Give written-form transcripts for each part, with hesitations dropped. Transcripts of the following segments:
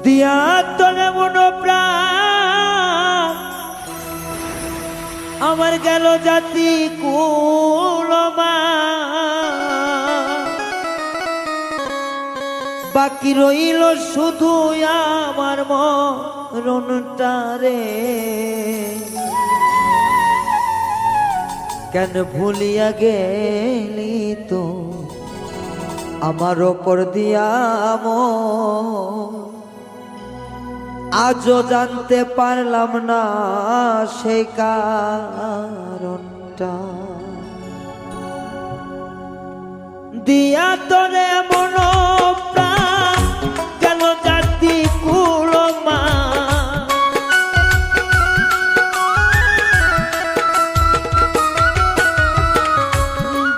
দিয়া তোরে মন প্রাণ আমার গেল জাতি কুলমা বাকি রইল শুধু আমার মরণটা রে কেন ভুলিয়া গেলি তো আমার ওপর দিয়া আজও জানতে পারলাম না সেই কারণটা দিয়া তোরে মন প্রাণ গেল জাতি কুলমা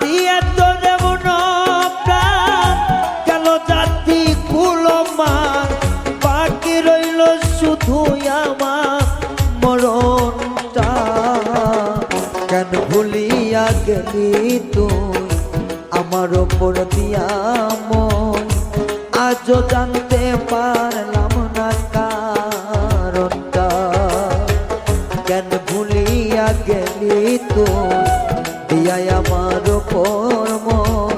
দিয়া তোরে মন প্রাণ গেল জাতি কুলমা বাকি রইল শুধু আমার মরণটা কেন ভুলিয়া গেলি তুই আমার ওপর দিয়া মন আজও জানতে পারলাম না কারণটা কেন ভুলিয়া গেলি তুই দিয়া আমার ওপর মন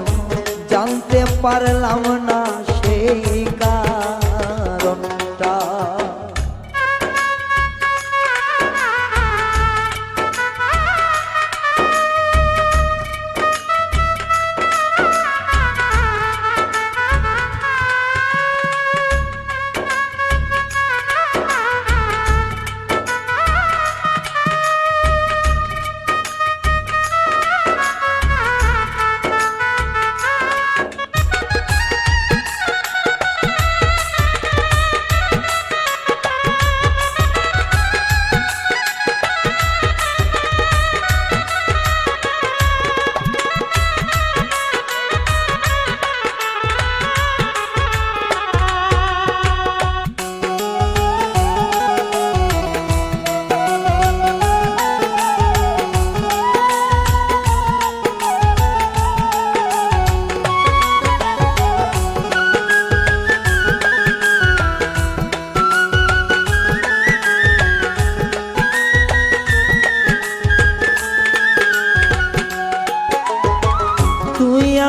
জানতে পারলাম না সেই কারণটা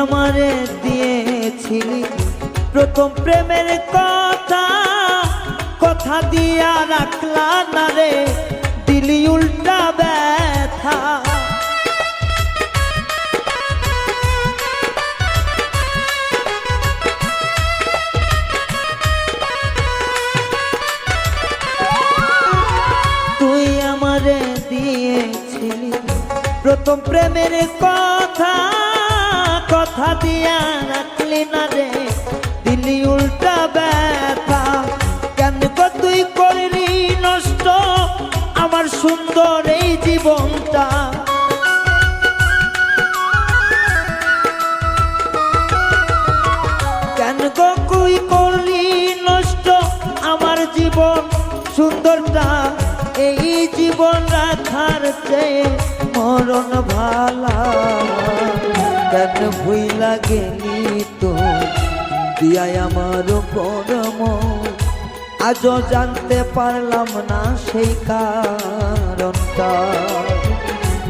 আমারে দিয়েছিলি প্রথম প্রেমের কথা কথা দিয়া রাখলা না রে দিলি উল্টা ব্যথা তুই আমারে দিয়েছিলি প্রথম প্রেমের কথা কথা দিয়া রাখলি না রে দিলি উল্টা ব্যথা কেন তুই করলি নষ্ট আমার সুন্দর এই জীবনটা কেন তুই করলি নষ্ট আমার জীবন সুন্দরটা এই জীবন রাখার চেয়ে মরণ ভালা কেন ভুইলা গেলি তো দিয়াই আমার পরম আজও জানতে পারলাম না সেই কারণটা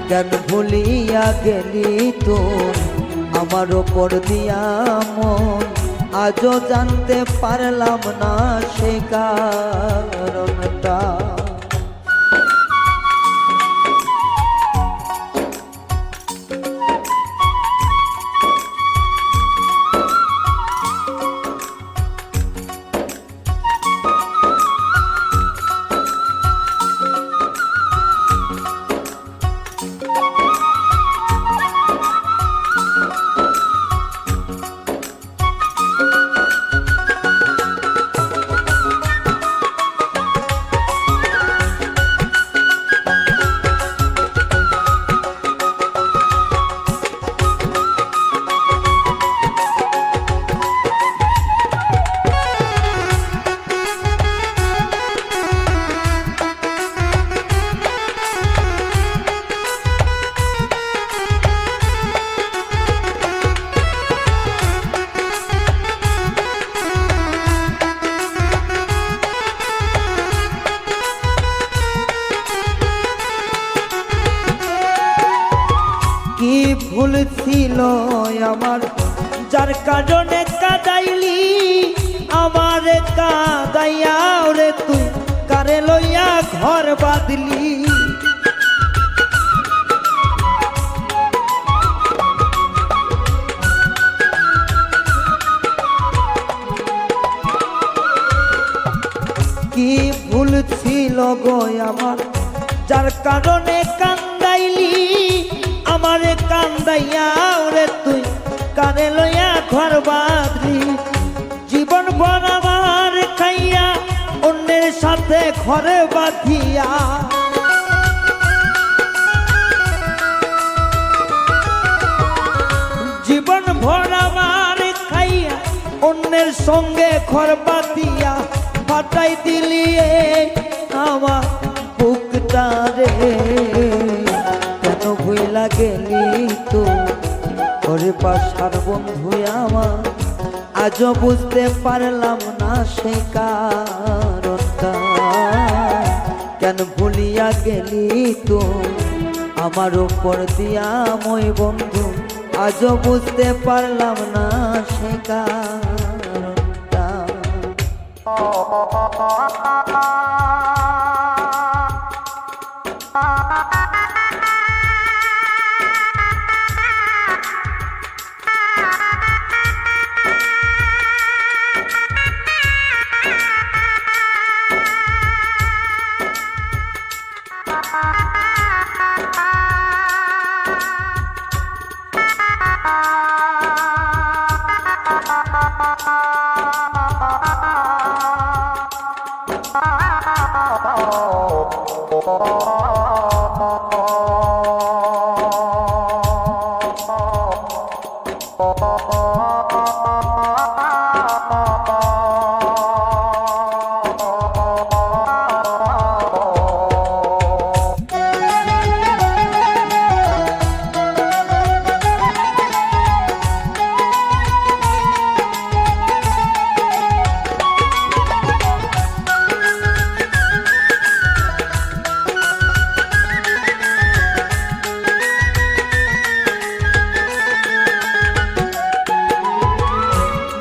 কেন ভুলিয়া গেলি তো আমার ওপর দিয়া মন আজও জানতে পারলাম না সেই কারণটা আমার, যার কারণে কাদাইলি আমার, কাদাইয়া রে তুই কারে লইয়া ঘর বাঁধলি। কি ভুল ছিল গো আমার, যার কারণে কান্দাইলি আমারে, কান্দাইয়া রে তুই কারে লইয়া ঘর বাঁধলি। জীবন ভর আমার খাইয়া অন্যের সাথে ঘরে বাঁধিয়া, জীবন ভর আমার খাইয়া অন্যের সঙ্গে ঘর বাঁধিয়া, ফাটাই দিলি আমার বুকটা রে। কেন ভুইলা গেলি তো ওরে পাশার বন্ধু আমার, আজও বুঝতে পারলাম না সেই কারণটা। কেন ভুলিয়া গেলি তো আমার উপর দিয়া মই বন্ধু, আজও বুঝতে পারলাম না সেই কারণটা।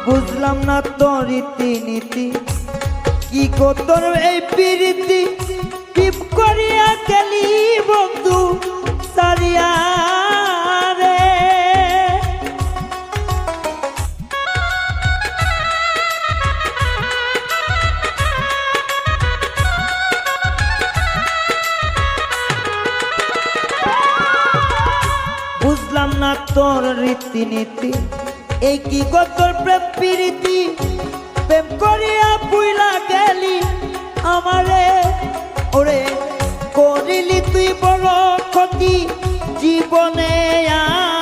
বুঝলাম না তোর রীতিনীতি, কি গো তোর এই প্রীতি, টিপ করিয়া গেলি বন্ধু সারিয়া রে। বুঝলাম না তোর রীতিনীতি, এই কি গো তোর প্রেম প্রীতি, প্রেম করিয়া পুইলা গেলি আমারে। ওরে করিলি তুই বড় ক্ষতি জীবনে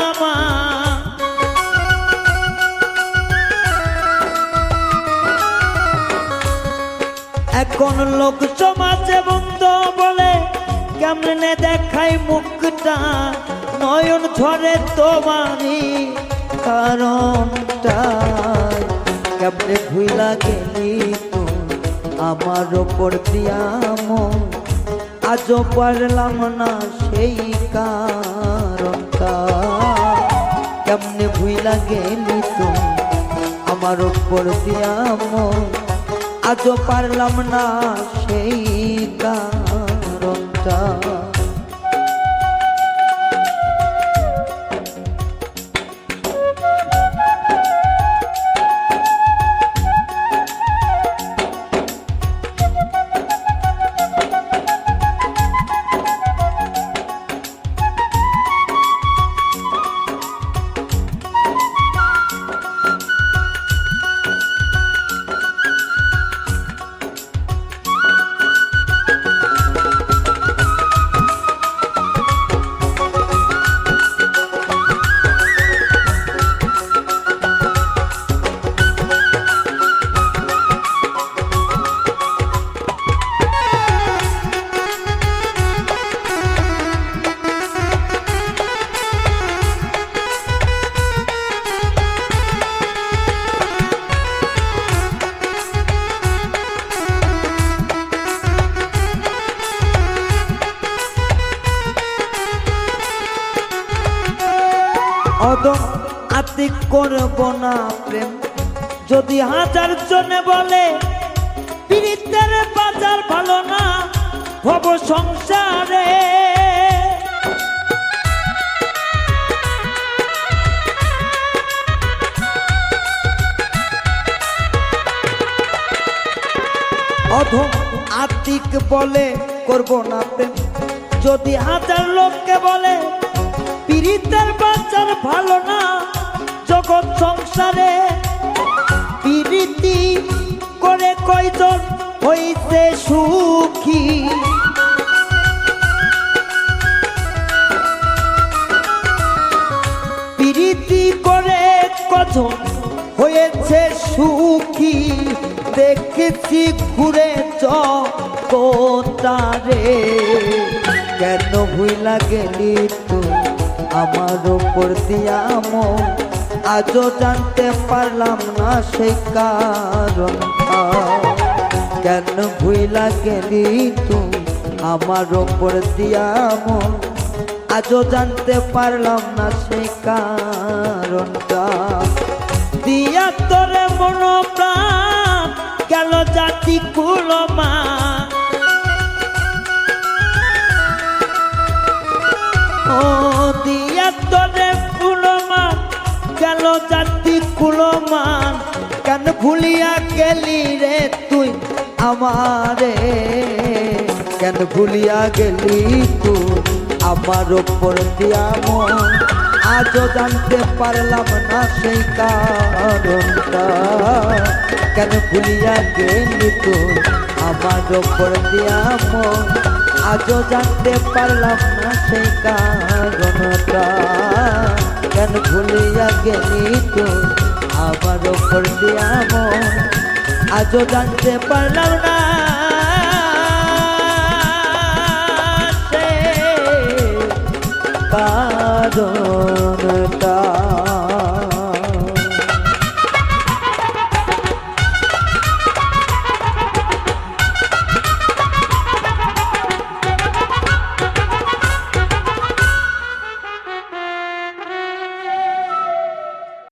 আমার। এখন লোক সমাজে বন্ধ বলে, কেমনে দেখাই মুখটা, নয়ন ঝরে তোমারই কারণটা। কেমনে ভুইলা গেলি তো আমার ওপর দিয়া মন, আজও পারলাম না সেই কারণটা। কেমনে ভুইলা গেলি তো আমার ওপর দিয়া মন, আজও পারলাম না সেই কারণটা। আতিক করব না প্রেম যদি হাজার জনে বলে পীড়িতের বাজার ভালো না ভব সংসারে অধম আতিক বলে করব না প্রেম যদি হাজার লোককে বলে পীড়িতের বাজার ভালো না জগৎ সংসারে পীড়িতি করে কয়জন হইছে সুখী পীড়িতি করে কজন হয়েছে সুখী দেখেছি ঘুরে জগতারে কেন ভুইলা গেলি তুই আমার উপর দিয়া মন আজও জানতে পারলাম না সেই কারণটা কেন ভুইলা গেলি তুই আমার উপর দিয়া মন আজও জানতে পারলাম না সেই কারণটা দিয়া তোরে মন প্রাণ গেল জাতি কুলমা ও দিয়া তোরে কুলমান গেল জাতি কুলমান কেন ভুলিয়া গেলি রে তুই আমারে কেন ভুলিয়া গেলি তুই আমার ওপর দিয়া মন আজও জানতে পারলাম না সেই কারণটা কেন ভুলিয়া গেলি তুই আমার ওপর দিয়া মন আজও জানতে পারলাম না সেই কারণটা কেন ভুলিয়া গেলি তুই আমার ওপর দিয়া মন আজও জানতে পারলাম না